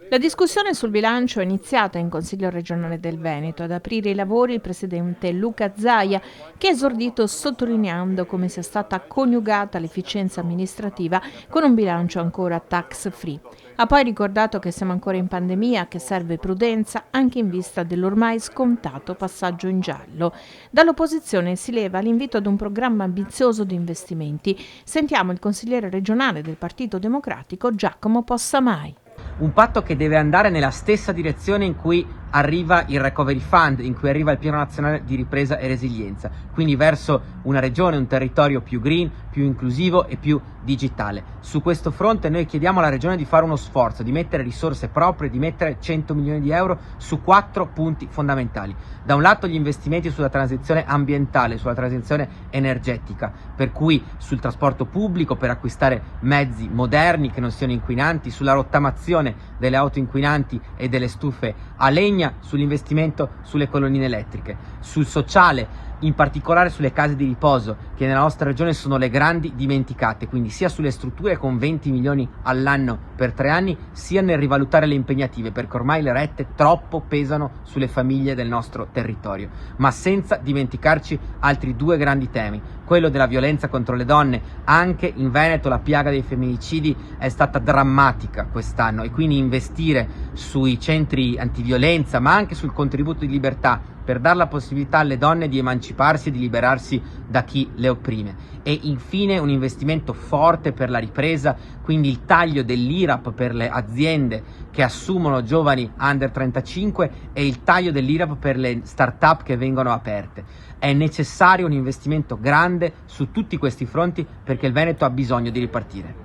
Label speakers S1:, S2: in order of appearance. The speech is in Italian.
S1: La discussione sul bilancio è iniziata in Consiglio regionale del Veneto. Ad aprire i lavori il presidente Luca Zaia, che ha esordito sottolineando come sia stata coniugata l'efficienza amministrativa con un bilancio ancora tax free. Ha poi ricordato che siamo ancora in pandemia, che serve prudenza anche in vista dell'ormai scontato passaggio in giallo. Dall'opposizione si leva l'invito ad un programma ambizioso di investimenti. Sentiamo il consigliere regionale del Partito Democratico Giacomo Possamai.
S2: Un patto che deve andare nella stessa direzione in cui arriva il Recovery Fund, in cui arriva il Piano Nazionale di Ripresa e Resilienza, quindi verso una regione, un territorio più green, più inclusivo e più digitale. Su questo fronte noi chiediamo alla regione di fare uno sforzo, di mettere risorse proprie, di mettere 100 milioni di euro su 4 punti fondamentali. Da un lato gli investimenti sulla transizione ambientale, sulla transizione energetica, per cui sul trasporto pubblico per acquistare mezzi moderni che non siano inquinanti, sulla rottamazione delle auto inquinanti e delle stufe a legna, sull'investimento sulle colonnine elettriche, sul sociale, in particolare sulle case di riposo che nella nostra regione sono le grandi dimenticate, quindi sia sulle strutture con 20 milioni all'anno per 3 anni, sia nel rivalutare le impegnative, perché ormai le rette troppo pesano sulle famiglie del nostro territorio, ma senza dimenticarci altri 2 grandi temi: quello della violenza contro le donne. Anche in Veneto la piaga dei femminicidi è stata drammatica quest'anno, e quindi investire sui centri antiviolenza, ma anche sul contributo di libertà, per dare la possibilità alle donne di emanciparsi e di liberarsi da chi le opprime. E infine un investimento forte per la ripresa, quindi il taglio dell'IRAP per le aziende che assumono giovani under 35 e il taglio dell'IRAP per le start-up che vengono aperte. È necessario un investimento grande su tutti questi fronti perché il Veneto ha bisogno di ripartire.